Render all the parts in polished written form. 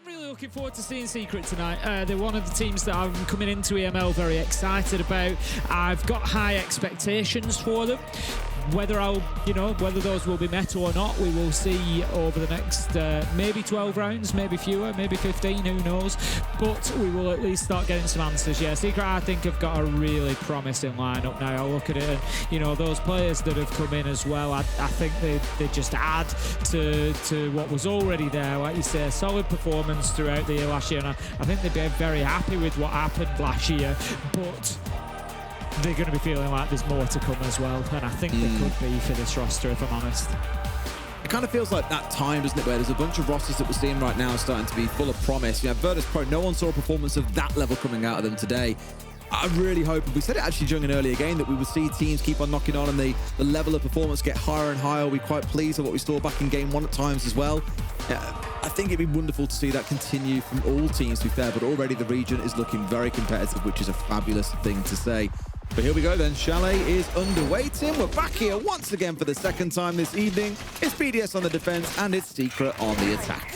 I'm really looking forward to seeing Secret tonight. They're one of the teams that I'm coming into EML very excited about. I've got high expectations for them. Whether whether those will be met or not, we will see over the next maybe 12 rounds, maybe fewer, maybe 15, who knows. But we will at least start getting some answers. Yeah, Secret, I think, have got a really promising lineup now. I look at it and, those players that have come in as well, I think they just add to what was already there. Like you say, solid performance throughout the year last year. And I think they'd be very happy with what happened last year. But they're going to be feeling like there's more to come as well, and I think there could be for this roster, if I'm honest. It kind of feels like that time, doesn't it, where there's a bunch of rosters that we're seeing right now starting to be full of promise. Virtus Pro, no one saw a performance of that level coming out of them today. I really hope, and we said it actually during an earlier game, that we would see teams keep on knocking on and the level of performance get higher and higher. We're quite pleased with what we saw back in game one at times as well. I think it'd be wonderful to see that continue from all teams, to be fair, but already the region is looking very competitive, which is a fabulous thing to say. But here we go then. Chalet is underway. Tim, we're back here once again for the second time this evening. It's BDS on the defense and it's Secret on the attack.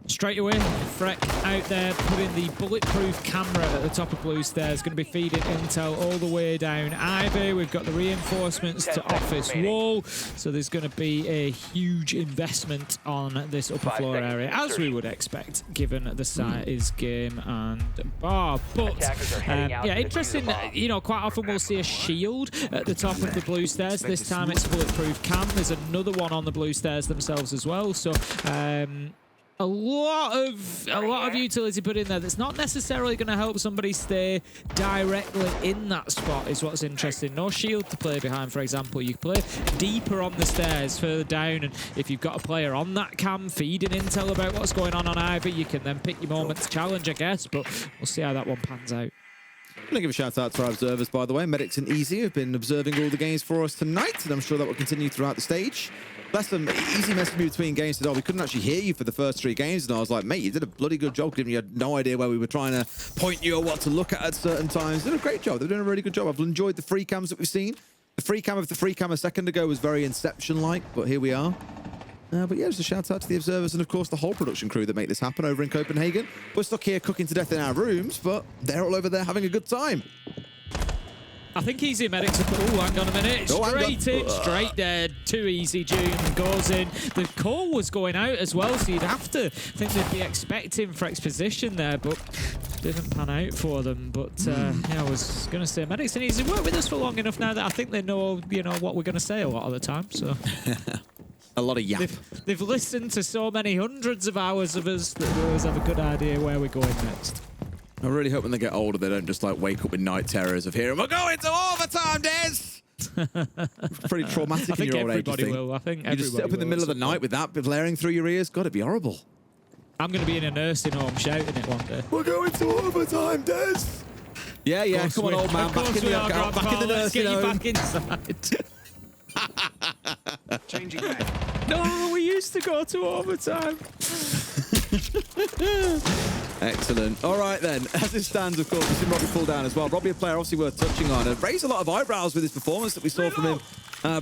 Straight away, Freck out there putting the bulletproof camera at the top of blue stairs. Going to be feeding intel all the way down Ivy. We've got the reinforcements to office wall. So there's going to be a huge investment on this upper floor area, as we would expect, given the site is game and bar. But yeah, interesting. Quite often we'll see a shield at the top of the blue stairs. This time it's bulletproof cam. There's another one on the blue stairs themselves as well. So a lot of utility put in there that's not necessarily going to help somebody stay directly in that spot is what's interesting. No shield to play behind, for example. You play deeper on the stairs, further down, and if you've got a player on that cam feeding intel about what's going on Ivy, you can then pick your moment to challenge, I guess, but we'll see how that one pans out. I'm going to give a shout out to our observers, by the way. Medics and Easy have been observing all the games for us tonight, and I'm sure that will continue throughout the stage. Bless them. Easy messaged me between games today. We couldn't actually hear you for the first 3 games, and I was like, mate, you did a bloody good job, given you had no idea where we were trying to point you or what to look at certain times. They did a great job. They're doing a really good job. I've enjoyed the free cams that we've seen. The free cam of the free cam a second ago was very Inception-like, but here we are. But yeah, just a shout out to the observers and, of course, the whole production crew that make this happen over in Copenhagen. We're stuck here cooking to death in our rooms, but they're all over there having a good time. I think Easy Medics are... Oh, hang on a minute. Straight there. Too easy. June goes in. The call was going out as well, so you'd have to think they'd be expecting Freck's position there, but didn't pan out for them. But yeah, I was going to say Medics and Easy worked with us for long enough now that I think they know, what we're going to say a lot of the time. So a lot of yap. They've listened to so many hundreds of hours of us that they always have a good idea where we're going next. I really hope when they get older, they don't just wake up with night terrors of hearing, we're going to overtime, Des! Pretty traumatic in your old age, I think. Will. I think you just sit up in the middle of the night with that blaring through your ears. God, it'd be horrible. I'm going to be in a nursing home shouting it one day. We're going to overtime, Des! Yeah, come on, old man. Back in the nursing home. Back inside. Changing back. No, we used to go to overtime. Excellent. All right, then. As it stands, of course, we've seen Robbie pull down as well. Robbie, a player obviously worth touching on. Raised a lot of eyebrows with his performance that we saw from him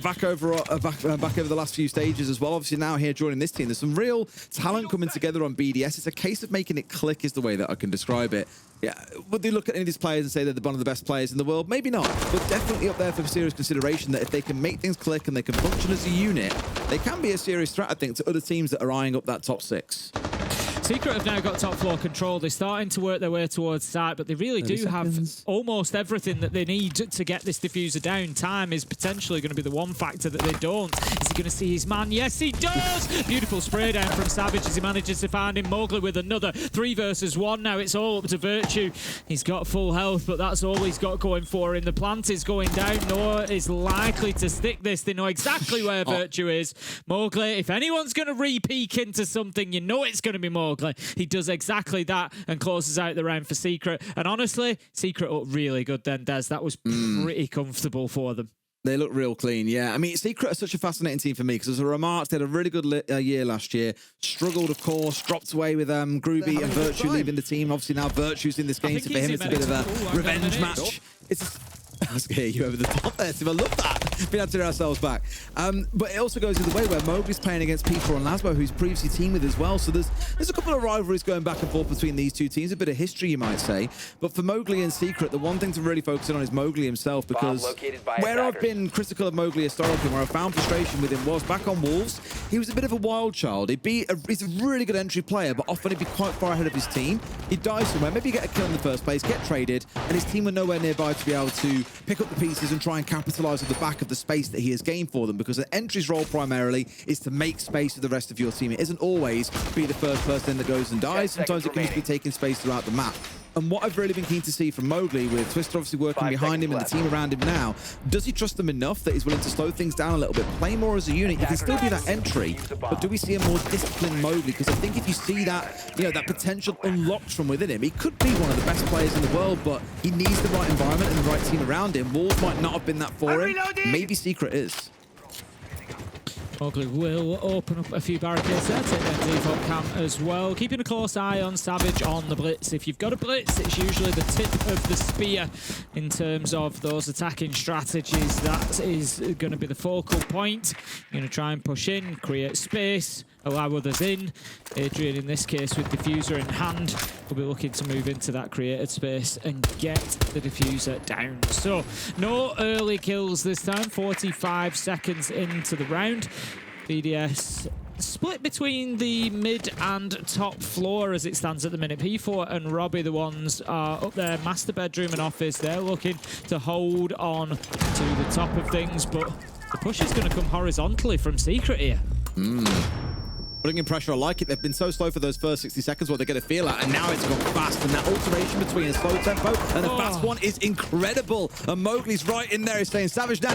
back over the last few stages as well. Obviously, now here joining this team, there's some real talent coming together on BDS. It's a case of making it click is the way that I can describe it. Yeah, would they look at any of these players and say they're one of the best players in the world? Maybe not, but definitely up there for serious consideration that if they can make things click and they can function as a unit, they can be a serious threat, I think, to other teams that are eyeing up that top 6. Secret have now got top floor control. They're starting to work their way towards site, but they really do have almost everything that they need to get this diffuser down. Time is potentially going to be the one factor that they don't. Is he going to see his man? Yes, he does! Beautiful spray down from Savage as he manages to find him. Mowgli with another 3 versus 1. Now it's all up to Virtue. He's got full health, but that's all he's got going for him. The plant is going down. Noah is likely to stick this. They know exactly where Virtue is. Mowgli, if anyone's going to re-peek into something, you know it's going to be Mowgli. He does exactly that and closes out the round for Secret. And honestly, Secret looked really good then, Des. That was pretty comfortable for them. They look real clean, yeah. I mean, Secret are such a fascinating team for me because, as a remark, they had a really good year last year. Struggled, of course, dropped away with Groovy and Virtue leaving the team. Obviously, now Virtue's in this game, so for him, it's a bit of a revenge match. I was going to hear you over the top there, Tim. I love that. We had to turn ourselves back. But it also goes in the way where Mowgli's playing against P4 and Lasbo, who's previously teamed with as well. So there's a couple of rivalries going back and forth between these two teams, a bit of history, you might say. But for Mowgli and Secret, the one thing to really focus on is Mowgli himself, because where I've been critical of Mowgli historically, where I found frustration with him, was back on Wolves. He was a bit of a wild child. He's a really good entry player, but often he'd be quite far ahead of his team. He'd die somewhere, maybe get a kill in the first place, get traded, and his team were nowhere nearby to be able to pick up the pieces and try and capitalize on the back of the space that he has gained for them, because an entry's role primarily is to make space for the rest of your team. It isn't always be the first person that goes and dies. Sometimes it can just be taking space throughout the map. And what I've really been keen to see from Mowgli, with Twister obviously working behind him and the team around him now, does he trust them enough that he's willing to slow things down a little bit, play more as a unit? You can still be that entry, but do we see a more disciplined Mowgli? Because I think if you see that, that potential unlocked from within him, he could be one of the best players in the world, but he needs the right environment and the right team around him. Wolves might not have been that for him. Maybe Secret is. Mowgli will open up a few barricades there, take their default cam as well. Keeping a close eye on Savage on the blitz. If you've got a blitz, it's usually the tip of the spear in terms of those attacking strategies. That is going to be the focal point. You're going to try and push in, create space, allow others in. Adrian, in this case, with diffuser in hand, will be looking to move into that created space and get the diffuser down. So, no early kills this time, 45 seconds into the round. BDS split between the mid and top floor as it stands at the minute. P4 and Robbie, the ones are up there, master bedroom and office. They're looking to hold on to the top of things, but the push is going to come horizontally from Secret here. Putting in pressure, I like it. They've been so slow for those first 60 seconds, what they're going to feel at, and now it's gone fast. And that alteration between a slow tempo and a fast one is incredible. And Mowgli's right in there. He's saying, Savage, nah.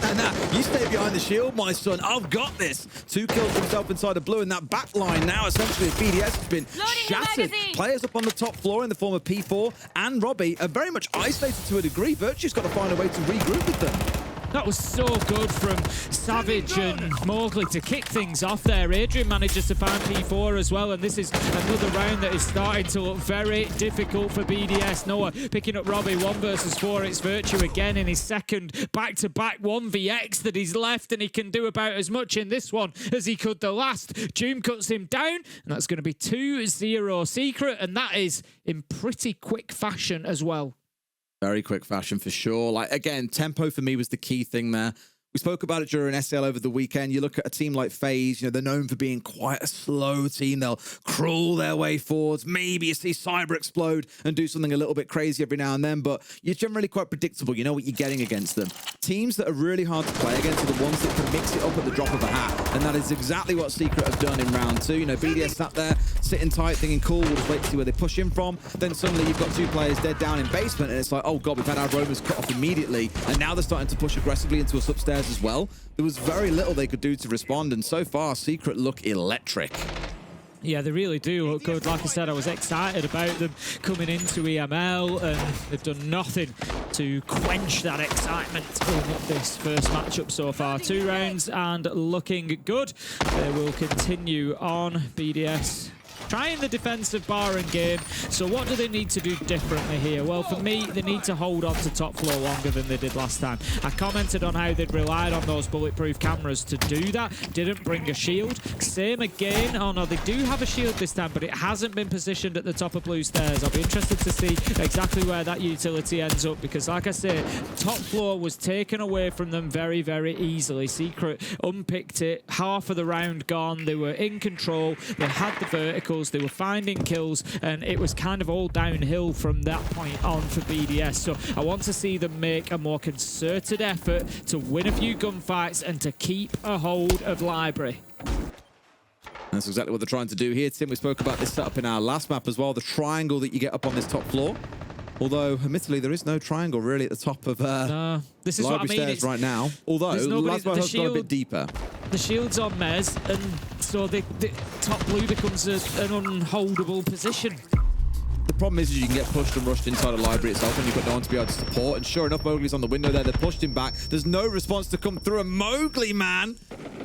You stay behind the shield, my son. I've got this. 2 kills for himself inside of blue, and that back line now, essentially, BDS has been shattered. Players up on the top floor in the form of P4 and Robbie are very much isolated to a degree. Virtue's got to find a way to regroup with them. That was so good from Savage and Mowgli to kick things off there. Adrian manages to find P4 as well, and this is another round that is starting to look very difficult for BDS. Noah picking up Robbie, 1 versus 4. It's Virtue again in his second back-to-back 1vx that he's left, and he can do about as much in this one as he could the last. Doom cuts him down, and that's going to be 2-0 Secret, and that is in pretty quick fashion as well. Very quick fashion for sure. Like, again, tempo for me was the key thing there. We spoke about it during SL over the weekend. You look at a team like FaZe, they're known for being quite a slow team. They'll crawl their way forwards. Maybe you see Cyber explode and do something a little bit crazy every now and then, but you're generally quite predictable. You know what you're getting against them. Teams that are really hard to play against are the ones that can mix it up at the drop of a hat, and that is exactly what Secret have done in round 2. BDS sat there, sitting tight, thinking, cool, we'll just wait to see where they push in from. Then suddenly you've got 2 players dead down in basement, and it's like, oh God, we've had our roamers cut off immediately, and now they're starting to push aggressively into us upstairs as well. There was very little they could do to respond, and so far, Secret look electric. Yeah, they really do look good. Like I said, I was excited about them coming into EML, and they've done nothing to quench that excitement in this first matchup so far. 2 rounds and looking good. They will continue on. BDS trying the defensive Baron game. So what do they need to do differently here? Well, for me, they need to hold on to top floor longer than they did last time. I commented on how they'd relied on those bulletproof cameras to do that. Didn't bring a shield. Same again. Oh no, they do have a shield this time, but it hasn't been positioned at the top of blue stairs. I'll be interested to see exactly where that utility ends up, because like I say, top floor was taken away from them very, very easily. Secret unpicked it. Half of the round gone. They were in control. They had the verticals. They were finding kills, and it was kind of all downhill from that point on for BDS. So I want to see them make a more concerted effort to win a few gunfights and to keep a hold of Library. That's exactly what they're trying to do here, Tim. We spoke about this setup in our last map as well, the triangle that you get up on this top floor. Although, admittedly, there is no triangle really at the top of this is what I mean. Stairs right now. Although, Lasbo has gone a bit deeper. The shield's on Mez, and so the top blue becomes an unholdable position. The problem is you can get pushed and rushed inside a library itself, and you've got no one to be able to support. And sure enough, Mowgli's on the window there. They pushed him back. There's no response to come through. And Mowgli, man,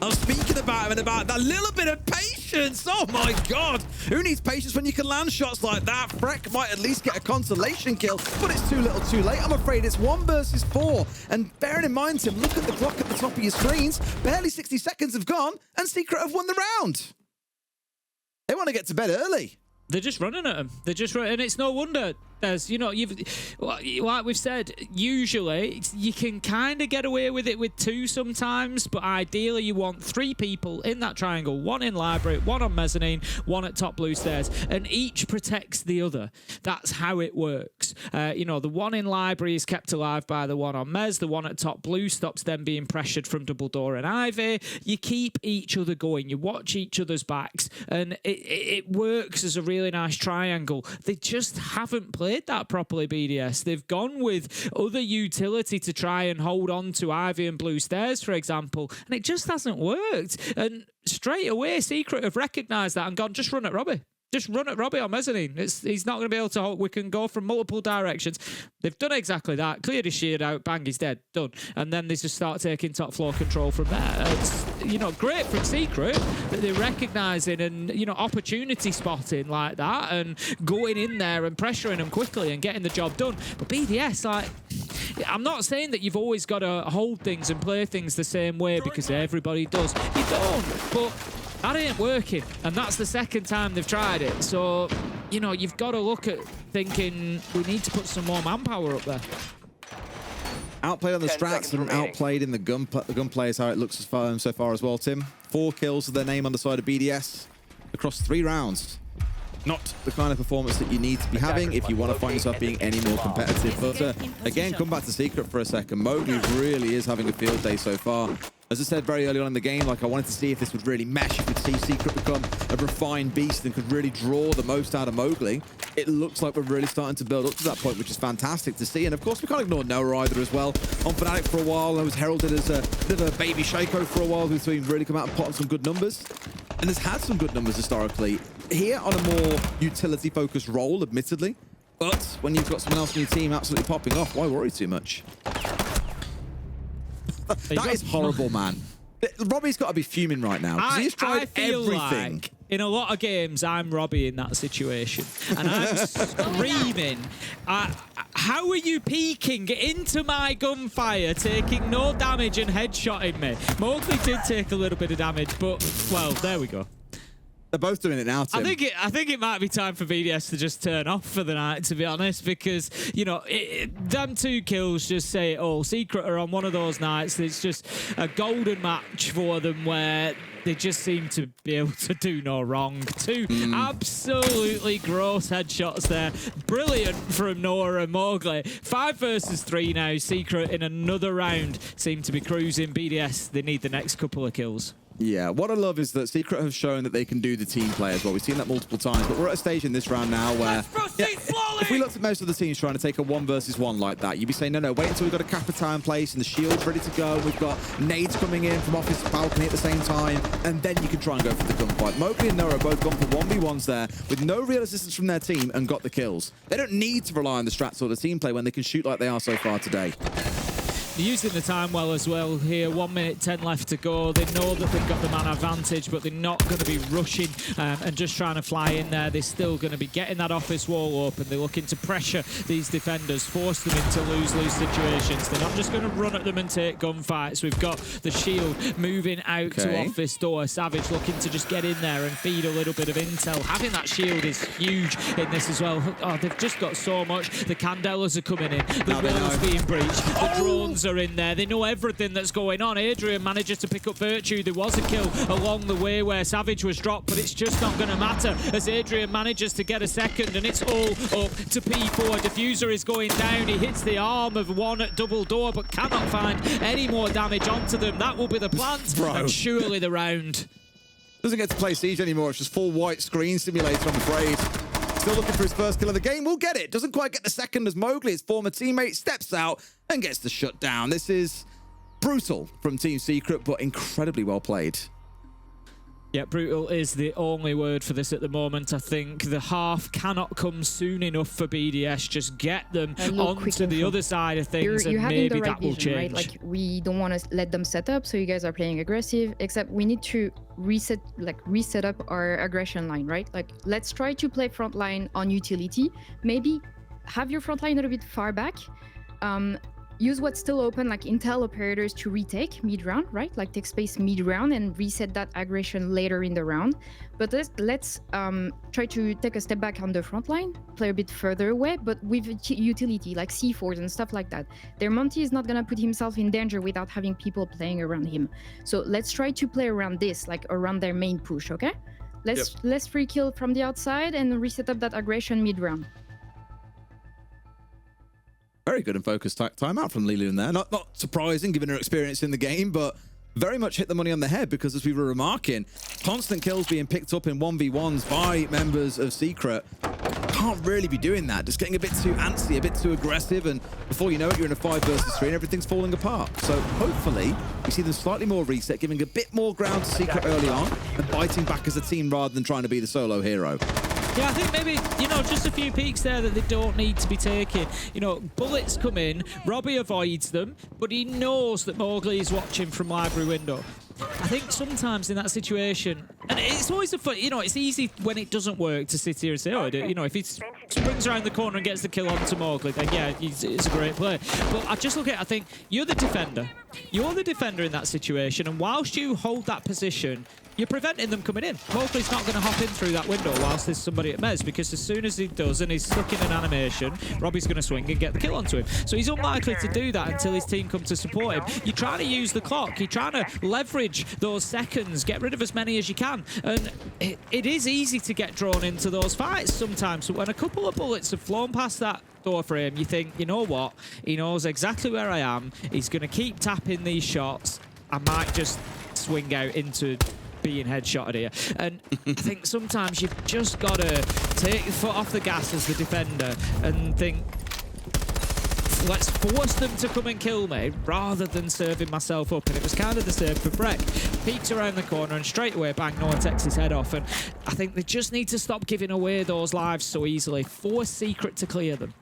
I was speaking about him and about that little bit of patience patience. Oh my God. Who needs patience when you can land shots like that? Freck might at least get a consolation kill, but it's too little too late. I'm afraid it's 1 versus 4. And bearing in mind, Tim, look at the clock at the top of your screens. Barely 60 seconds have gone, and Secret have won the round. They want to get to bed early. They're just running at them. They're just running, and it's no wonder. There's, you know, like we've said, usually you can kind of get away with it with 2 sometimes, but ideally you want 3 people in that triangle, 1 in library, 1 on mezzanine, 1 at top blue stairs, and each protects the other. That's how it works. You know, the 1 in library is kept alive by the 1 on mez, the 1 at top blue stops them being pressured from double door and ivy. You keep each other going, you watch each other's backs, and it works as a really nice triangle. They just haven't played that properly, BDS. They've gone with other utility to try and hold on to ivy and blue stairs, for example, and it just hasn't worked. And straight away, Secret have recognised that and gone, just run at Robbie. Just run at Robbie on mezzanine. He's not going to be able to hold. We can go from multiple directions. They've done exactly that. Cleared his shield out. Bang, he's dead. Done. And then they just start taking top floor control from there. It's, you know, great from Secret that they're recognising and, you know, opportunity spotting like that and going in there and pressuring them quickly and getting the job done. But BDS, like, I'm not saying that you've always got to hold things and play things the same way because everybody does. You don't. But that ain't working, and that's the second time they've tried it. So, you know, you've got to look at thinking we need to put some more manpower up there. Outplayed on the strats and outplayed in the gunplay is how it looks so far as well, Tim. 4 kills with their name on the side of BDS across 3 rounds. Not the kind of performance that you need to be having if you want to find yourself being any more competitive. But again, come back to Secret for a second. Mowgli really is having a field day so far. As I said very early on in the game, like I wanted to see if this would really mesh, if we'd see Secret become a refined beast and could really draw the most out of Mowgli. It looks like we're really starting to build up to that point, which is fantastic to see. And of course, we can't ignore Noah either as well. On Fnatic for a while, I was heralded as a bit of a baby Shaco for a while, who's really come out and put on some good numbers. And has had some good numbers historically. Here on a more utility-focused role, admittedly. But when you've got someone else in your team absolutely popping off, why worry too much? That is horrible, man. Robbie's got to be fuming right now because he's tried everything. Like in a lot of games, I'm Robbie in that situation, and I'm screaming. How are you peeking into my gunfire, taking no damage and headshotting me? Mowgli did take a little bit of damage, but, well, there we go. They're both doing it now, Tim. I think it might be time for BDS to just turn off for the night, to be honest, because, you know, them 2 kills just say it all. Secret are on one of those nights. It's just a golden match for them where they just seem to be able to do no wrong. 2 absolutely gross headshots there. Brilliant from Noah and Mowgli. 5 versus 3 now. Secret in another round seem to be cruising. BDS, they need the next couple of kills. Yeah, what I love is that Secret have shown that they can do the team play as well. We've seen that multiple times, but we're at a stage in this round now where if we looked at most of the teams trying to take a 1 versus 1 like that, you'd be saying, no, wait until we've got a Capita in place and the shield's ready to go. We've got nades coming in from off his balcony at the same time, and then you can try and go for the gunfight. Mowgli and Noah have both gone for 1v1s there with no real assistance from their team and got the kills. They don't need to rely on the strats or the team play when they can shoot like they are so far today. Using the time well as well here. 1 minute 10 left to go. They know that they've got the man advantage, but they're not going to be rushing and just trying to fly in there. They're still going to be getting that office wall open. They're looking to pressure these defenders, force them into lose-lose situations. They're not just going to run at them and take gunfights. We've got the shield moving out to office door. Savage looking to just get in there and feed a little bit of intel. Having that shield is huge in this as well. Oh, they've just got so much. The Candelas are coming in. The walls being breached. The drones are in there. They know everything that's going on. Adrian manages to pick up Virtue. There was a kill along the way where Savage was dropped, but it's just not going to matter as Adrian manages to get a second, and it's all up to P4. Diffuser is going down. He hits the arm of 1 at double door, but cannot find any more damage onto them. That will be the plant, and surely the round. Doesn't get to play Siege anymore. It's just full white screen simulator, I'm afraid. Still looking for his first kill of the game. We'll get it. Doesn't quite get the second as Mowgli, his former teammate, steps out and gets the shutdown. This is brutal from Team Secret, but incredibly well played. Yeah, brutal is the only word for this at the moment. I think the half cannot come soon enough for BDS. Just get them onto the other side of things, and maybe that will change. Right? Like, we don't want to let them set up, so you guys are playing aggressive, except we need to reset up our aggression line, right? Like, let's try to play front line on utility. Maybe have your front line a little bit far back. Use what's still open, like intel operators, to retake mid-round, right? Like, take space mid-round and reset that aggression later in the round. But let's try to take a step back on the front line, play a bit further away, but with utility, like C4s and stuff like that. Their Monty is not gonna put himself in danger without having people playing around him. So let's try to play around this, like around their main push, okay? Let's free kill from the outside and reset up that aggression mid-round. Very good and focused timeout from Lilu in there. Not surprising given her experience in the game, but very much hit the money on the head, because as we were remarking, constant kills being picked up in 1v1s by members of Secret. Can't really be doing that. Just getting a bit too antsy, a bit too aggressive, and before you know it, you're in a 5 versus 3 and everything's falling apart. So hopefully we see them slightly more reset, giving a bit more ground to Secret early on and biting back as a team rather than trying to be the solo hero. Yeah, I think maybe, just a few peeks there that they don't need to be taking. Bullets come in, Robbie avoids them, but he knows that Mowgli is watching from library window. I think sometimes in that situation, and it's always a fun, it's easy when it doesn't work to sit here and say, oh, if he springs around the corner and gets the kill onto Mowgli, then yeah, it's a great play. But I just look at it, I think, you're the defender. You're the defender in that situation, and whilst you hold that position, you're preventing them coming in. Mowgli's not going to hop in through that window whilst there's somebody at Mez, because as soon as he does and he's stuck in an animation, Robbie's going to swing and get the kill onto him. So he's unlikely to do that until his team come to support him. You're trying to use the clock. You're trying to leverage those seconds, get rid of as many as you can. And it is easy to get drawn into those fights sometimes. But when a couple of bullets have flown past that door frame, you think, you know what? He knows exactly where I am. He's going to keep tapping these shots. I might just swing out into being headshotted here. And I think sometimes you've just got to take your foot off the gas as the defender and think, let's force them to come and kill me rather than serving myself up. And it was kind of the same for Breck. Peeks around the corner and straight away, bang, no one takes his head off. And I think they just need to stop giving away those lives so easily. Force Secret to clear them.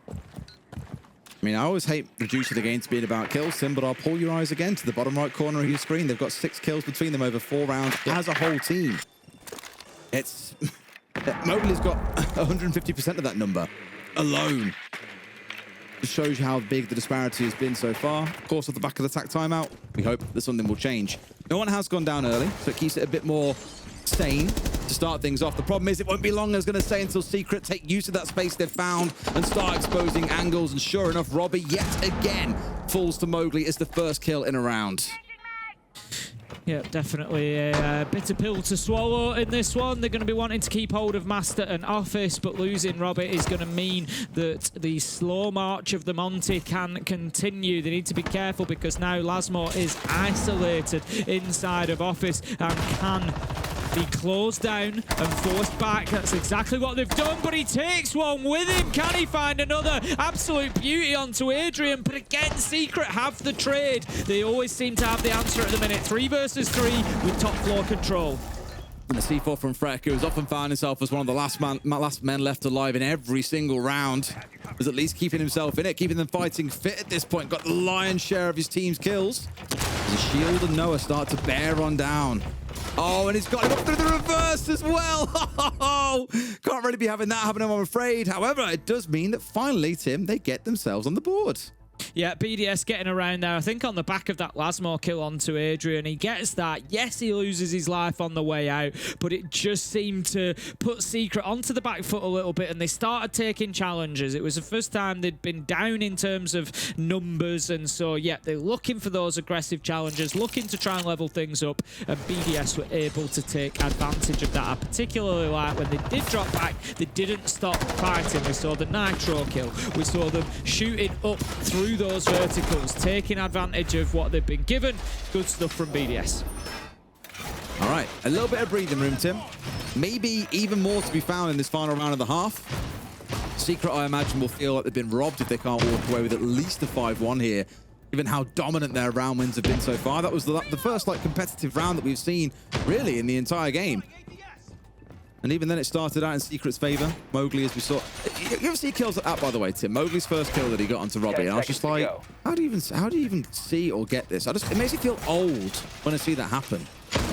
I mean, I always hate reducing the game to being about kills, Tim, but I'll pull your eyes again to the bottom right corner of your screen. They've got 6 kills between them over 4 rounds as a whole team. It's... Mowgli's got 150% of that number alone. Just shows you how big the disparity has been so far. Of course, off the back of the attack timeout, we hope that something will change. No one has gone down early, so it keeps it a bit more sane to start things off. The problem is it won't be long. It's going to stay until Secret take use of that space they've found and start exposing angles. And sure enough, Robbie yet again falls to Mowgli as the first kill in a round. Yeah, definitely a bitter pill to swallow in this one. They're going to be wanting to keep hold of Master and Office, but losing Robbie is going to mean that the slow march of the Monty can continue. They need to be careful because now Lasmo is isolated inside of Office and can be closed down and forced back. That's exactly what they've done, but he takes one with him. Can he find another? Absolute beauty onto Adrian, but again, Secret have the trade. They always seem to have the answer at the minute. 3 versus 3 with top floor control. And the C4 from Freck, who has often found himself as one of the last men left alive in every single round, is at least keeping himself in it, keeping them fighting fit at this point. Got the lion's share of his team's kills. The Shield and Noah start to bear on down. Oh, and he's got him up through the reverse as well. Can't really be having that happen, I'm afraid. However, it does mean that finally, Tim, they get themselves on the board. Yeah, BDS getting around there. I think on the back of that Lasmo kill onto Adrian, he gets that. Yes, he loses his life on the way out, but it just seemed to put Secret onto the back foot a little bit, and they started taking challenges. It was the first time they'd been down in terms of numbers, and so, yeah, they're looking for those aggressive challenges, looking to try and level things up, and BDS were able to take advantage of that. I particularly like when they did drop back, they didn't stop fighting. We saw the Nitro kill. We saw them shooting up through those verticals, taking advantage of what they've been given. Good stuff from BDS. All right, a little bit of breathing room, Tim. Maybe even more to be found in this final round of the half. Secret, I imagine, will feel like they've been robbed if they can't walk away with at least a 5-1 here. given how dominant their round wins have been so far. That was the first like competitive round that we've seen really in the entire game. And even then it started out in Secret's favor. Mowgli, as we saw. You ever see kills like that, by the way, Tim? Mowgli's first kill that he got onto Robbie. And I was just like, how do you even see or get this? It makes me feel old when I see that happen.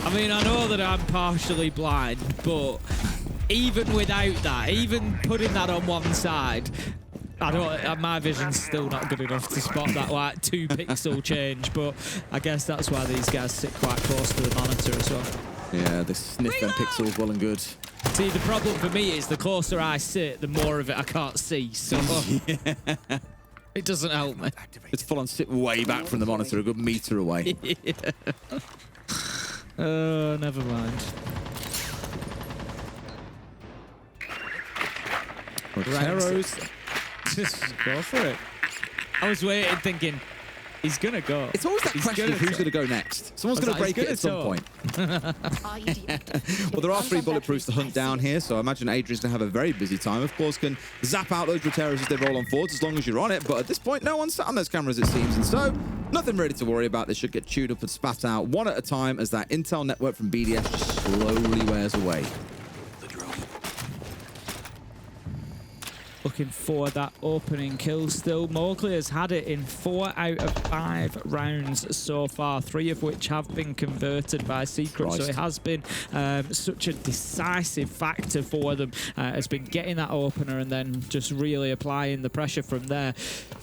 I mean, I know that I'm partially blind, but even without that, even putting that on one side, I don't. My vision's still not good enough to spot that like 2 pixel change. But I guess that's why these guys sit quite close to the monitor as well. Yeah, they sniff them pixels well and good. See, the problem for me is the closer I sit, the more of it I can't see. So yeah. It doesn't help me. It's full on sit way back from the monitor, a good meter away. Yeah. Oh, never mind. Rotero's. Just go for it. I was waiting, thinking, he's gonna go. It's always that question of who's going to go next. Someone's going to break it at some point. Well, there are 3 bulletproofs to hunt down here, so I imagine Adrian's going to have a very busy time. Of course, can zap out those Roteros as they roll on forwards, as long as you're on it. But at this point, no one's sat on those cameras, it seems. And so, nothing really to worry about. They should get chewed up and spat out one at a time as that intel network from BDS just slowly wears away. Looking for that opening kill still. Mowgli has had it in 4 out of 5 rounds so far, 3 of which have been converted by Secret. Christ. So it has been such a decisive factor for them. Has been getting that opener and then just really applying the pressure from there.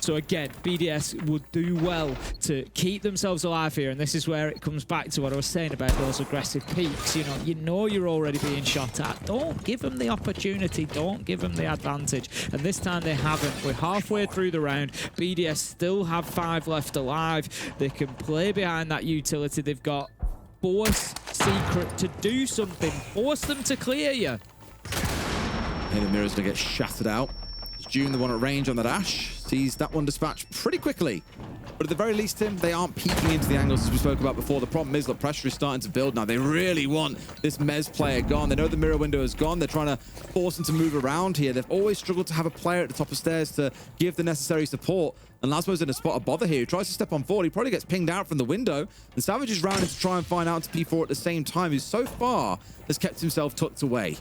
So again, BDS would do well to keep themselves alive here. And this is where it comes back to what I was saying about those aggressive peaks. You know you're already being shot at. Don't give them the opportunity. Don't give them the advantage. And this time they haven't. We're halfway through the round. BDS still have 5 left alive. They can play behind that utility. They've got force Secret to do something. Force them to clear you. Here the mirror's going to get shattered out. It's June, the one at range on that Ash. Sees that one dispatched pretty quickly. But at the very least, Tim, they aren't peeking into the angles as we spoke about before. The problem is that pressure is starting to build now. They really want this Mez player gone. They know the mirror window is gone. They're trying to force him to move around here. They've always struggled to have a player at the top of stairs to give the necessary support. And Lasmo's in a spot of bother here. He tries to step on forward. He probably gets pinged out from the window. And Savage is rounding to try and find out to P4 at the same time, who so far has kept himself tucked away.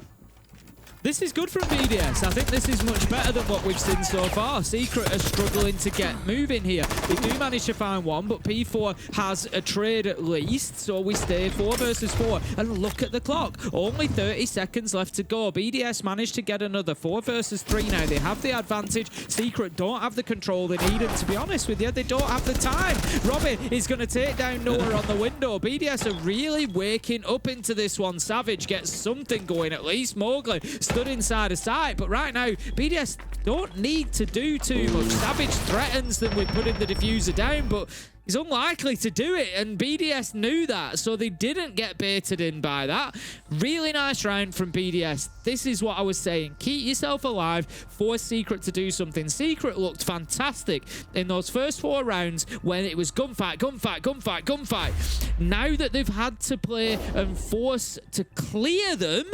This is good from BDS. I think this is much better than what we've seen so far. Secret are struggling to get moving here. They do manage to find one, but P4 has a trade at least, so we stay 4 versus 4. And look at the clock. Only 30 seconds left to go. BDS managed to get another 4 versus 3 now. They have the advantage. Secret don't have the control they need, and to be honest with you, they don't have the time. Robbie is going to take down Noah on the window. BDS are really waking up into this one. Savage gets something going at least. Mowgli stood inside a site, but right now BDS don't need to do too much. Savage threatens them with putting the diffuser down, but he's unlikely to do it, and BDS knew that, so they didn't get baited in by that. Really nice round from BDS. This is what I was saying. Keep yourself alive, force Secret to do something. Secret looked fantastic in those first 4 rounds when it was gunfight, gunfight, gunfight, gunfight. Now that they've had to play and force to clear them,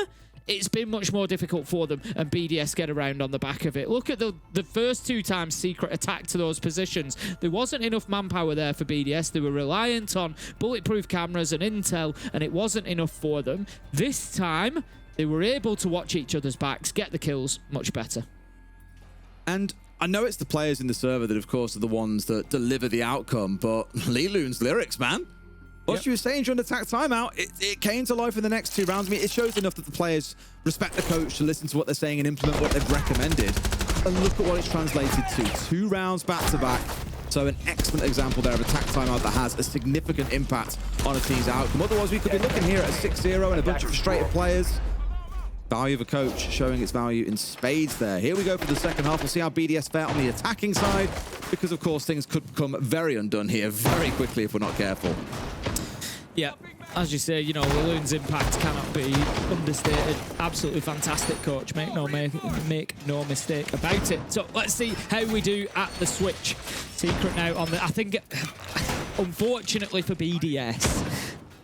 it's been much more difficult for them, and BDS get around on the back of it. Look at the first 2 times Secret attacked to those positions. There wasn't enough manpower there for BDS. They were reliant on bulletproof cameras and intel, and it wasn't enough for them. This time, they were able to watch each other's backs, get the kills much better. And I know it's the players in the server that, of course, are the ones that deliver the outcome, but Lee Loon's lyrics, man. What you were saying during the attack timeout, it came to life in the next 2 rounds. I mean, it shows enough that the players respect the coach to listen to what they're saying and implement what they've recommended. And look at what it's translated to. 2 rounds back-to-back. So an excellent example there of attack timeout that has a significant impact on a team's outcome. Otherwise, we could be looking here at a 6-0 and a bunch of frustrated players. Value of a coach showing its value in spades there. Here we go for the second half. We'll see how BDS fare on the attacking side, because, of course, things could become very undone here very quickly if we're not careful. Yeah, as you say, you know, Loon's impact cannot be understated. Absolutely fantastic coach. Make no mistake about it. So let's see how we do at the switch. Secret now on the... I think, unfortunately for BDS,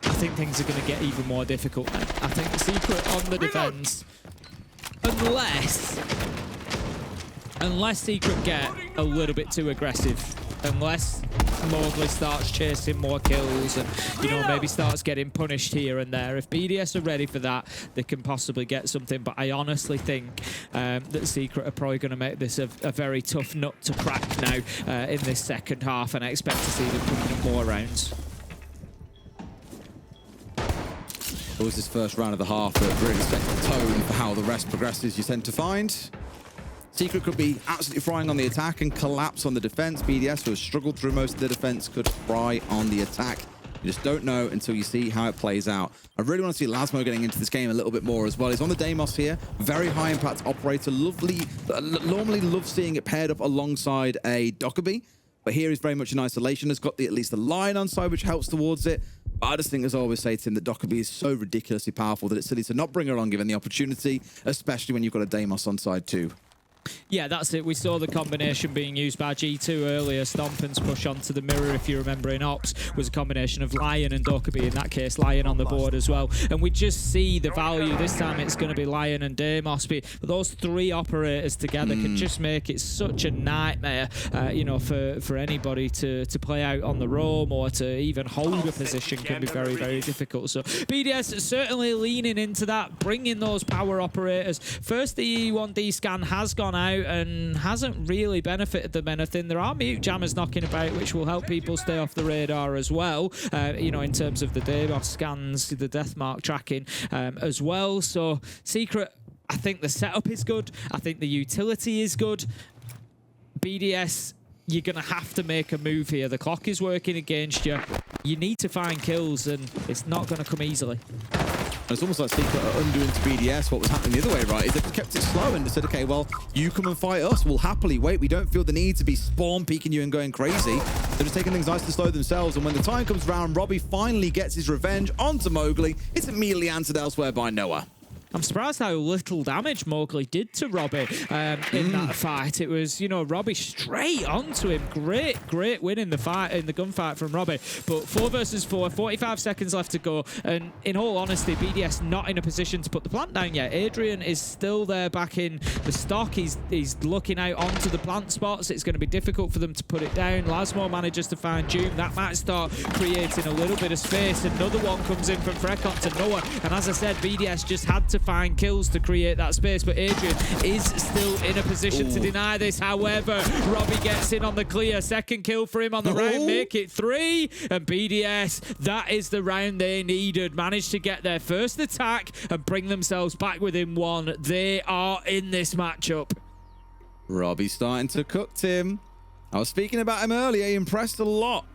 I think things are going to get even more difficult now. I think Secret on the defense, unless Secret get a little bit too aggressive, unless Mowgli starts chasing more kills and, you know, maybe starts getting punished here and there. If BDS are ready for that, they can possibly get something. But I honestly think that Secret are probably going to make this a very tough nut to crack now in this second half, and I expect to see them putting in more rounds. It was this first round of the half that really set the tone for how the rest progresses, you tend to find. Secret could be absolutely frying on the attack and collapse on the defense. BDS, who has struggled through most of the defense, could fry on the attack. You just don't know until you see how it plays out. I really want to see Lasmo getting into this game a little bit more as well. He's on the Deimos here. Very high impact operator. Lovely. Normally love seeing it paired up alongside a Dokkaebi. But here he's very much in isolation. Has got at least the line on side, which helps towards it. But I just think, as I always say to him, that Dokkaebi is so ridiculously powerful that it's silly to not bring her on given the opportunity, especially when you've got a Deimos on side too. Yeah, that's it. We saw the combination being used by G2 earlier. Stompin's push onto the mirror, if you remember in Ops, was a combination of Lion and Dokkaebi. In that case, Lion on the board as well. And we just see the value. This time it's going to be Lion and Deimos. But those three operators together can just make it such a nightmare, you know, for anybody to play out on the roam or to even hold a position can be very, very difficult. So BDS is certainly leaning into that, bringing those power operators. First, the E1D scan has gone out and hasn't really benefited them anything. There are mute jammers knocking about, which will help people stay off the radar as well, you know, in terms of the Deimos scans, the deathmark tracking as well. So Secret, I think the setup is good. I think the utility is good. BDS, you're going to have to make a move here. The clock is working against you. You need to find kills, and it's not going to come easily. It's almost like Secret are undoing to BDS what was happening the other way, right? Is they've kept it slow and said, okay, well, you come and fight us. We'll happily wait. We don't feel the need to be spawn peeking you and going crazy. They're just taking things nice to slow themselves. And when the time comes around, Robbie finally gets his revenge onto Mowgli. It's immediately answered elsewhere by Noah. I'm surprised how little damage Mowgli did to Robbie in that fight. It was, you know, Robbie straight onto him. Great win in the fight, in the gunfight from Robbie. But 4 versus 4, 45 seconds left to go. And in all honesty, BDS not in a position to put the plant down yet. Adrian is still there back in the stock. He's looking out onto the plant spots. It's going to be difficult for them to put it down. Lasmo manages to find Doom. That might start creating a little bit of space. Another one comes in from Frekon to Noah. And as I said, BDS just had to find kills to create that space, but Adrian is still in a position to deny this. However, Robbie gets in on the clear. Second kill for him on the round, make it 3, and BDS, that is the round they needed. Managed to get their first attack and bring themselves back within 1. They are in this matchup. Robbie's starting to cook, Tim. I was speaking about him earlier. He impressed a lot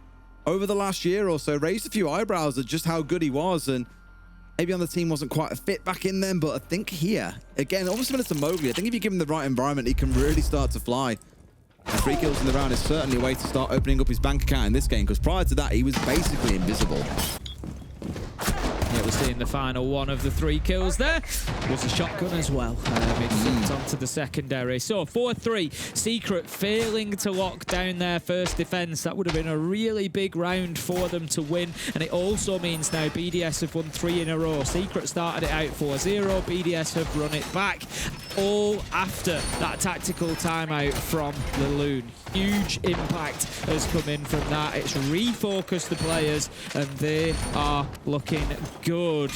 over the last year or so, raised a few eyebrows at just how good he was, and maybe on the team wasn't quite a fit back in then, but I think here, again, almost similar to Mowgli, I think if you give him the right environment, he can really start to fly. And 3 kills in the round is certainly a way to start opening up his bank account in this game, because prior to that, he was basically invisible. Yeah, we're seeing the final one of the 3 kills there. Was a shotgun as well. It flipped onto the secondary. So 4-3. Secret failing to lock down their first defense. That would have been a really big round for them to win. And it also means now BDS have won 3 in a row. Secret started it out 4-0. BDS have run it back. All after that tactical timeout from the Loon. Huge impact has come in from that. It's refocused the players, and they are looking good.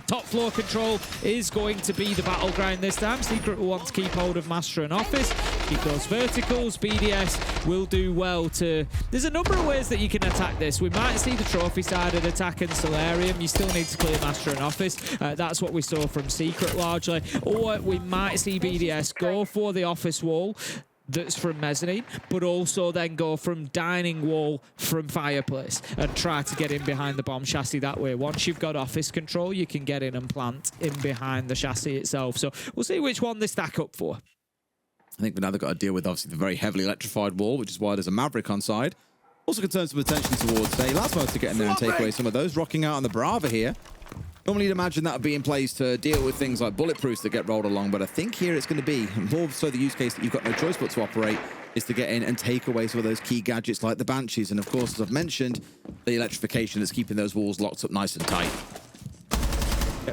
Top floor control is going to be the battleground this time. Secret will want to keep hold of Master and Office. Keep those verticals. BDS will do well to... There's a number of ways that you can attack this. We might see the trophy-sided attack in Solarium. You still need to clear Master and Office. That's what we saw from Secret largely. Or we might see BDS go for the Office wall that's from Mezzanine, but also then go from Dining Wall from Fireplace and try to get in behind the bomb chassis that way. Once you've got Office control, you can get in and plant in behind the chassis itself. So we'll see which one they stack up for. I think now they've got to deal with, obviously, the very heavily electrified wall, which is why there's a Maverick on side. Also can turn some attention towards, say, Lasmo to get in there and take away some of those. Rocking out on the Brava here. Normally you'd imagine that would be in place to deal with things like bulletproofs that get rolled along, but I think here it's going to be more so the use case that you've got no choice but to operate is to get in and take away some of those key gadgets like the Banshees. And of course, as I've mentioned, the electrification that's keeping those walls locked up nice and tight.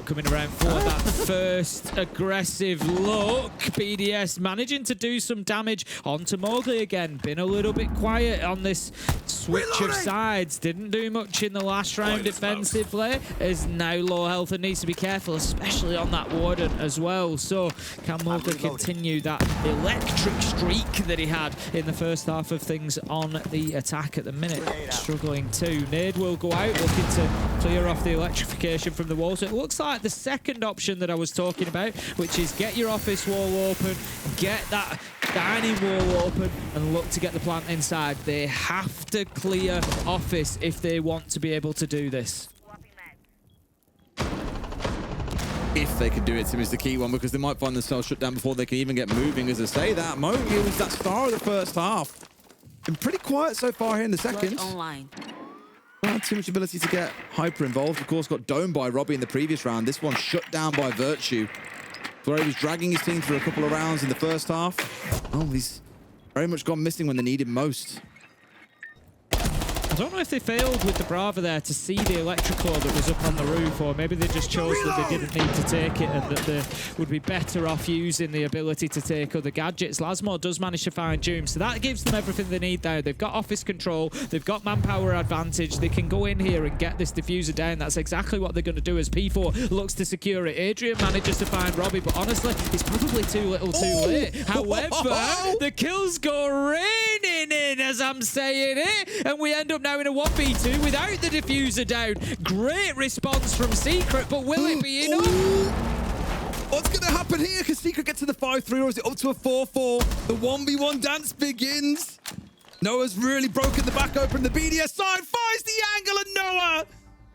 Coming around for that first aggressive look. BDS managing to do some damage onto Mowgli again. Been a little bit quiet on this switch of sides. Didn't do much in the last round defensively. Is now low health and needs to be careful, especially on that Warden as well. So can Mowgli continue that electric streak that he had in the first half of things on the attack at the minute? Struggling too. Nade will go out, looking to clear off the electrification from the wall. So it looks like the second option that I was talking about, which is get your office wall open, get that dining wall open, and look to get the plant inside. They have to clear office if they want to be able to do this. If they can do it, Tim, is the key one, because they might find themselves shut down before they can even get moving. As I say that, Mowgli was that star of the first half. Been pretty quiet so far here in the second. Online. Not had too much ability to get hyper involved. Of course, got domed by Robbie in the previous round. This one shut down by Virtue, where he was dragging his team through a couple of rounds in the first half. Oh, he's very much gone missing when they need him most. I don't know if they failed with the Brava there to see the electrical that was up on the roof, or maybe they just chose that they didn't need to take it and that they would be better off using the ability to take other gadgets. Lasmo does manage to find Doom, so that gives them everything they need there. They've got office control, they've got manpower advantage, they can go in here and get this diffuser down. That's exactly what they're going to do as P4 looks to secure it. Adrian manages to find Robbie, but honestly, it's probably too little too late. However, the kills go raining in as I'm saying it, and we end up now in a 1v2 without the diffuser down. Great response from Secret, but will it be enough? What's going to happen here? Can Secret get to the 5-3, or is it up to a 4-4? The 1v1 dance begins. Noah's really broken the back open. The BDS side finds the angle, and Noah,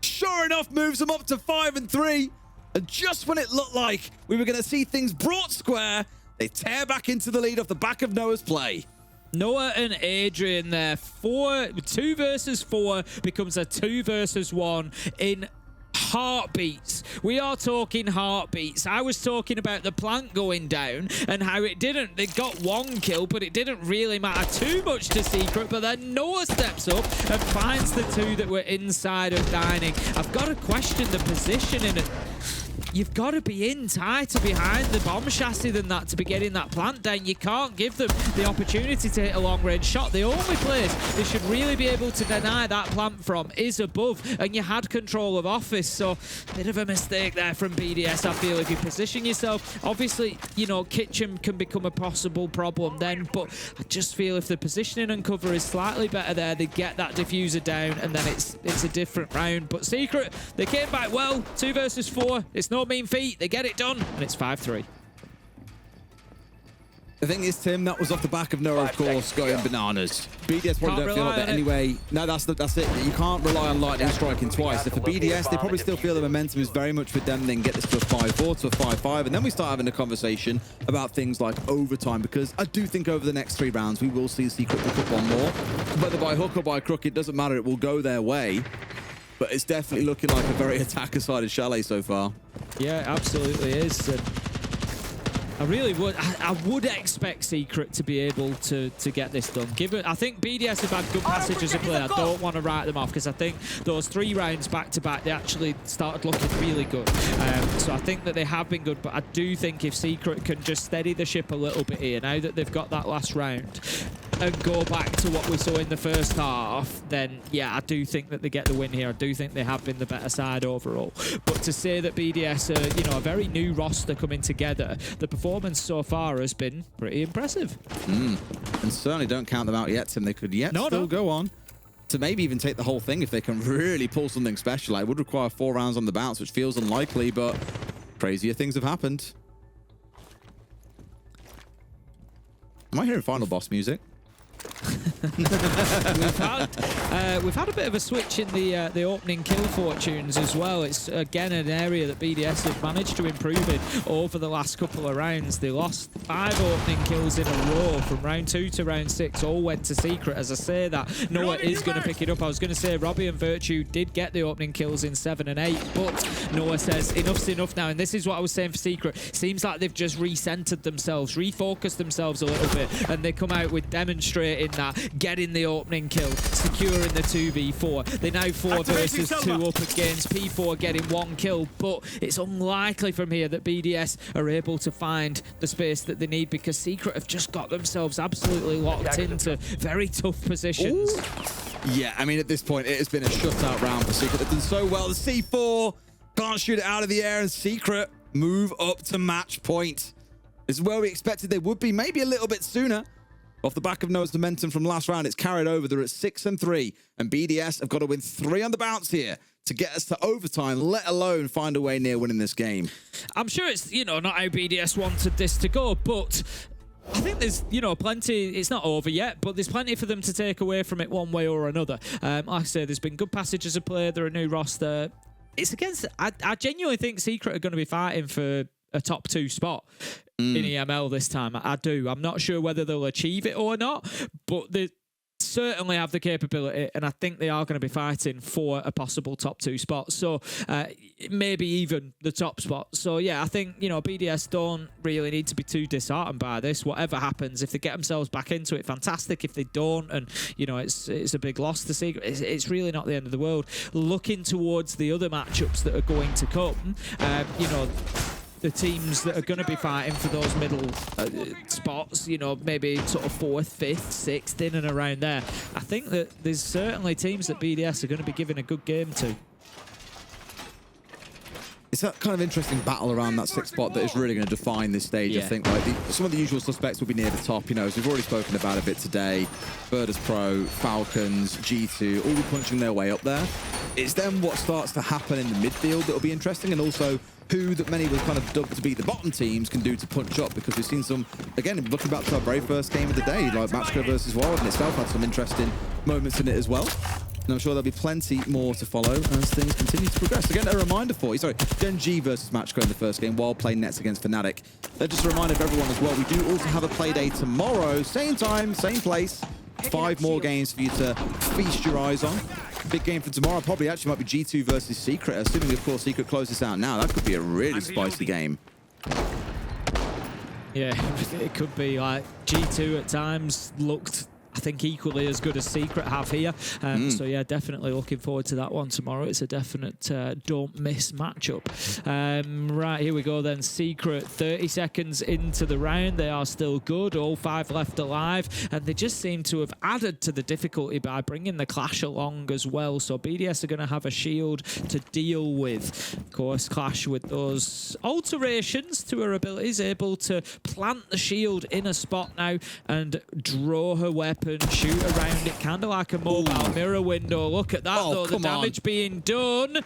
sure enough, moves them up to 5-3. And just when it looked like we were going to see things brought square, they tear back into the lead off the back of Noah's play. Noah and Adrian there. 2 versus 4 becomes a 2 versus 1 in heartbeats. We are talking heartbeats. I was talking about the plant going down and how it didn't. They got 1 kill, but it didn't really matter too much to Secret. But then Noah steps up and finds the 2 that were inside of dining. I've got to question the positioning. You've got to be in tighter behind the bomb chassis than that to be getting that plant down. You can't give them the opportunity to hit a long-range shot. The only place they should really be able to deny that plant from is above, and you had control of office, so bit of a mistake there from BDS, I feel, if you position yourself. Obviously, you know, kitchen can become a possible problem then, but I just feel if the positioning and cover is slightly better there, they get that diffuser down, and then it's a different round. But Secret, they came back well. 2 versus 4. It's no mean feat. They get it done, and it's 5-3. The thing is, Tim, that was off the back of Noah, of course, going bananas. BDS probably don't feel like that anyway. No, that's it. You can't rely on lightning striking twice. So for BDS, they probably still feel the momentum is very much with them. Then get this to a 5-4, to a 5-5, and then we start having a conversation about things like overtime, because I do think over the next 3 rounds, we will see Secret pick up 1 more. Whether by hook or by crook, it doesn't matter. It will go their way. But it's definitely looking like a very attacker-sided Chalet so far. Yeah, absolutely is. And I really would. I would expect Secret to be able to get this done. I think BDS have had good passages of play. I don't want to write them off because I think those 3 rounds back-to-back, they actually started looking really good. So I think that they have been good, but I do think if Secret can just steady the ship a little bit here, now that they've got that last round, and go back to what we saw in the first half, then yeah, I do think that they get the win here. I do think they have been the better side overall. But to say that BDS are, you know, a very new roster coming together, the performance so far has been pretty impressive. And certainly don't count them out yet, Tim. They could still go on to maybe even take the whole thing if they can really pull something special. It would require 4 rounds on the bounce, which feels unlikely, but crazier things have happened. Am I hearing final boss music? We've had a bit of a switch in the opening kill fortunes as well. It's again an area that BDS have managed to improve in over the last couple of rounds. They lost 5 opening kills in a row from round 2 to round 6. All went to Secret. As I say that, Noah is going to pick it up. I was going to say Robbie and Virtue did get the opening kills in 7 and 8, but Noah says enough's enough now. And this is what I was saying for Secret. Seems like they've just recentered themselves, refocused themselves a little bit, and they come out with demonstrating that start getting the opening kill, securing the 2v4. They're now 4 versus 2 up against P4 getting 1 kill, but it's unlikely from here that BDS are able to find the space that they need because Secret have just got themselves absolutely locked into very tough positions. Ooh. Yeah, I mean, at this point, it has been a shutout round for Secret. They've done so well. The C4 can't shoot it out of the air, and Secret move up to match point. This is where we expected they would be, maybe a little bit sooner. Off the back of Noah's momentum from last round, it's carried over. They're at 6-3, and BDS have got to win 3 on the bounce here to get us to overtime, let alone find a way near winning this game. I'm sure it's, you know, not how BDS wanted this to go, but I think there's, you know, plenty. It's not over yet, but there's plenty for them to take away from it one way or another. Like I say, there's been good passages of play. They're a new roster. It's against... I genuinely think Secret are going to be fighting for a top 2 spot in EML this time. I do. I'm not sure whether they'll achieve it or not, but they certainly have the capability, and I think they are going to be fighting for a possible top 2 spot. So maybe even the top spot. So yeah, I think, you know, BDS don't really need to be too disheartened by this. Whatever happens, if they get themselves back into it, fantastic. If they don't, and you know, it's a big loss to Secret, it's really not the end of the world. Looking towards the other matchups that are going to come, you know, the teams that are going to be fighting for those middle spots, you know, maybe sort of 4th, 5th, 6th, in and around there. I think that there's certainly teams that BDS are going to be giving a good game to. It's that kind of interesting battle around that 6th spot that is really going to define this stage, Yeah. I think. Like some of the usual suspects will be near the top, you know, as we've already spoken about a bit today. Virtus Pro, Falcons, G2, all be punching their way up there. It's then what starts to happen in the midfield that will be interesting, and also who that many were kind of dubbed to be the bottom teams can do to punch up, because we've seen some, again, looking back to our very first game of the day, like Matchco versus Wild in itself had some interesting moments in it as well. And I'm sure there'll be plenty more to follow as things continue to progress. Again, a reminder for you, sorry, Gen G versus Matchco in the first game, while playing Nets against Fnatic. Just a reminder for everyone as well, we do also have a play day tomorrow, same time, same place. 5 more games for you to feast your eyes on. Big game for tomorrow probably actually might be G2 versus Secret, assuming of course Secret closes out now. That could be a really spicy game. Yeah, it could be. Like G2 at times looked, I think, equally as good as Secret have here. So yeah, definitely looking forward to that one tomorrow. It's a definite don't miss matchup. Right, here we go then. Secret, 30 seconds into the round. They are still good, all 5 left alive, and they just seem to have added to the difficulty by bringing the Clash along as well. So BDS are going to have a shield to deal with. Of course, Clash with those alterations to her abilities, able to plant the shield in a spot now and draw her weapon, shoot around it, kind of like a mobile mirror window. Look at that, though, the damage being done.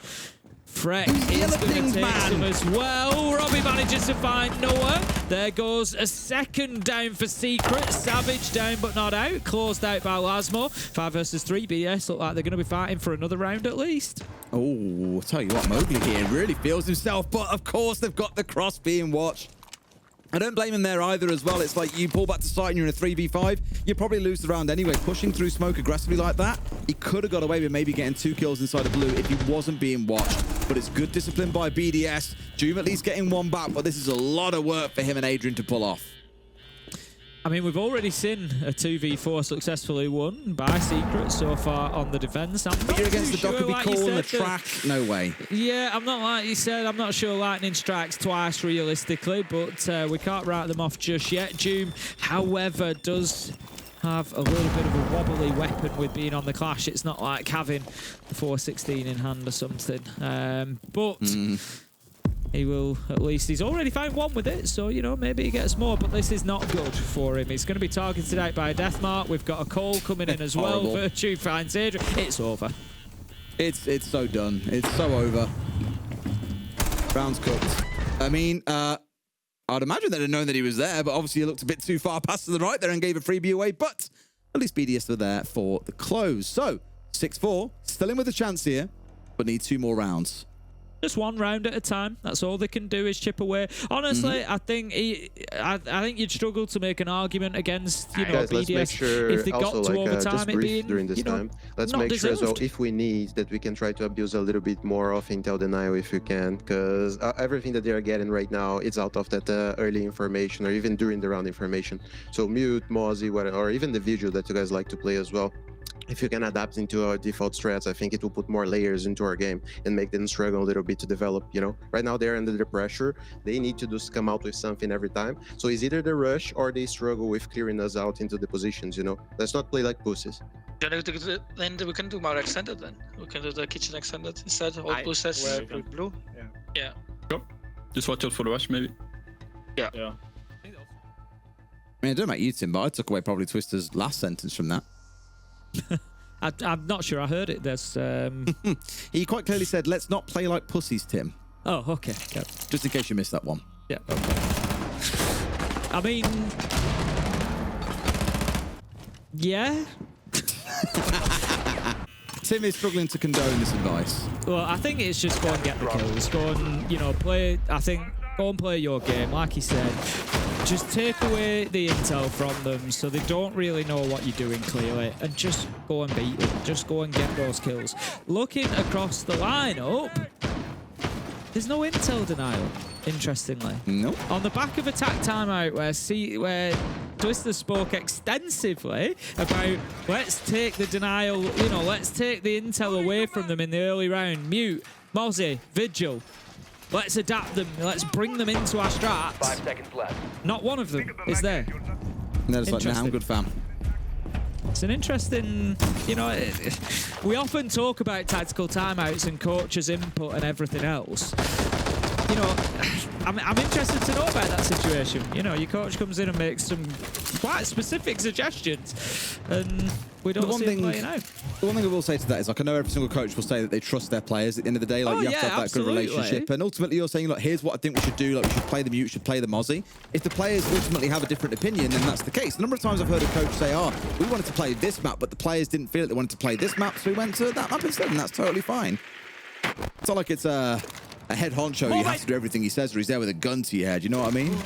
Freck is going to take some as well. Robbie manages to find Noah. There goes a second down for Secret. Savage down but not out. Closed out by Lasmo. 5 versus 3. BDS look like they're going to be fighting for another round at least. Oh, I'll tell you what, Mowgli here really feels himself, but of course they've got the cross being watched. I don't blame him there either as well. It's like you pull back to site and you're in a 3v5, you probably lose the round anyway. Pushing through smoke aggressively like that, he could have got away with maybe getting 2 kills inside of blue if he wasn't being watched. But it's good discipline by BDS. Doom at least getting 1 back, but this is a lot of work for him and Adrian to pull off. I mean, we've already seen a 2v4 successfully won by Secret so far on the defense. You're against the Dockerby call and the track? No way. Yeah, I'm not like you said. I'm not sure lightning strikes twice realistically, but we can't write them off just yet. Doom, however, does have a little bit of a wobbly weapon with being on the Clash. It's not like having the 416 in hand or something. He will, at least, he's already found 1 with it, so, you know, maybe he gets more, but this is not good for him. He's going to be targeted out by a death mark. We've got a call coming in as well. Virtue finds Adrian. It's over. It's so done. It's so over. Round's cooked. I mean, I'd imagine they'd have known that he was there, but obviously he looked a bit too far past to the right there and gave a freebie away, but at least BDS were there for the close. So, 6-4, still in with a chance here, but need 2 more rounds. Just one round at a time. That's all they can do is chip away. Honestly, I think I think you'd struggle to make an argument against Guys, let's make BDS sure if they got also to like overtime. just It brief being during this time. Let's make sure as well, deserved. if we need, that we can try to abuse a little bit more of intel denial if we can, because everything that they are getting right now is out of that early information or even during the round information. So mute, Mozzie, or even the video that you guys like to play as well. If you can adapt into our default strats, I think it will put more layers into our game and make them struggle a little bit to develop, you know? Right now they're under the pressure. They need to just come out with something every time. So it's either the rush or they struggle with clearing us out into the positions, you know? Let's not play like pussies. Then we can do more extended then. We can do the kitchen extended instead, all blue sets. Blue? Yeah. Just watch out for the rush, maybe. Yeah. I mean, I don't know about you, Tim, but I took away probably Twister's last sentence from that. I'm not sure I heard it. There's He quite clearly said, let's not play like pussies, Tim. oh, okay. Yeah. Just in case you missed that one. Yeah. Okay. I mean, yeah. Tim is struggling to condone this advice. Well, I think it's just go and get the kills. Go and, play. I think go and play your game. Like he said, just take away the intel from them so they don't really know what you're doing clearly, and just go and beat them. Just go and get those kills. Looking across the lineup, there's no intel denial, interestingly. Nope. On the back of attack timeout, where Twister spoke extensively about let's take the denial, let's take the intel away from them in the early round. Mute, Mozzie, Vigil. Let's adapt them. Let's bring them into our strats. 5 seconds left. Not one of them is there. And they're just like, nah, I'm good, fam. It's an interesting, we often talk about tactical timeouts and coaches' input and everything else. I'm interested to know about that situation. Your coach comes in and makes some quite specific suggestions, and we don't see it playing out. The one thing I will say to that is, like, I know every single coach will say that they trust their players at the end of the day. Like, you have to have that good relationship. And ultimately, you're saying, look, here's what I think we should do. Like, we should play the mute, should play the Mozzie. If the players ultimately have a different opinion, then that's the case. The number of times I've heard a coach say, we wanted to play this map, but the players didn't feel it. They wanted to play this map, so we went to that map instead, and that's totally fine. It's not like it's a head honcho. You have to do everything he says, or he's there with a gun to your head. You know what I mean?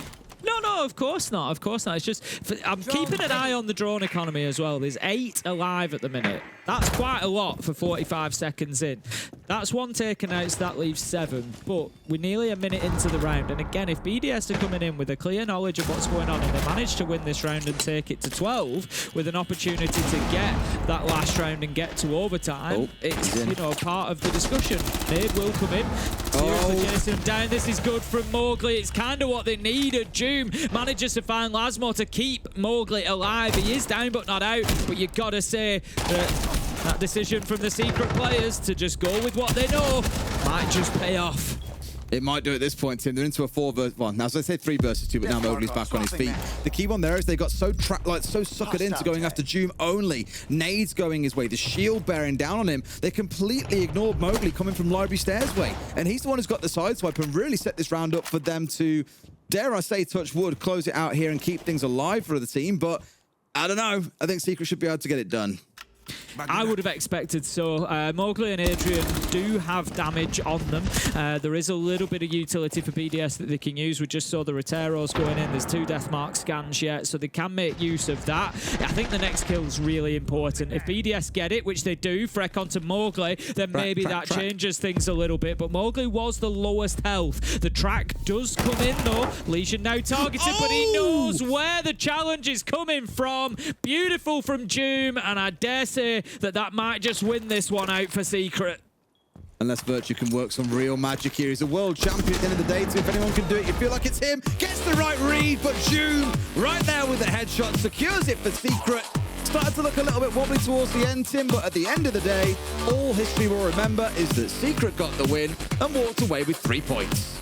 No, of course not. Of course not. It's just I'm keeping an eye on the drone economy as well. There's 8 alive at the minute. That's quite a lot for 45 seconds in. That's one taken out, so that leaves 7. But we're nearly a minute into the round. And again, if BDS are coming in with a clear knowledge of what's going on and they manage to win this round and take it to 12 with an opportunity to get that last round and get to overtime, it's part of the discussion. Nade will come in. Seriously chasing him down. This is good from Mowgli. It's kind of what they needed. Doom manages to find Lasmo to keep Mowgli alive. He is down but not out. But you got to say that decision from the Secret players to just go with what they know might just pay off. It might do at this point, Tim. They're into a 4 versus 1. Now, as I said, 3 versus 2, but now Mowgli's back on his feet. The key one there is they got so suckered into going after Doom only. Nades going his way, the shield bearing down on him. They completely ignored Mowgli coming from Library Stairs way. And he's the one who's got the sideswipe and really set this round up for them to, dare I say, touch wood, close it out here and keep things alive for the team. But I don't know. I think Secret should be able to get it done. I would have expected so. Mowgli and Adrian do have damage on them. There is a little bit of utility for BDS that they can use. We just saw the Roteros going in. There's 2 Deathmark scans yet, so they can make use of that. I think the next kill is really important. If BDS get it, which they do, Freck onto Mowgli, then maybe that changes things a little bit. But Mowgli was the lowest health. The track does come in, though. Lesion now targeted, but he knows where the challenge is coming from. Beautiful from Doom, and I dare say that might just win this one out for Secret. Unless Virtue can work some real magic here. He's a world champion at the end of the day, so if anyone can do it, you feel like it's him. Gets the right read, but Doom right there with the headshot secures it for Secret. Started to look a little bit wobbly towards the end, Tim, but at the end of the day, all history will remember is that Secret got the win and walked away with 3 points.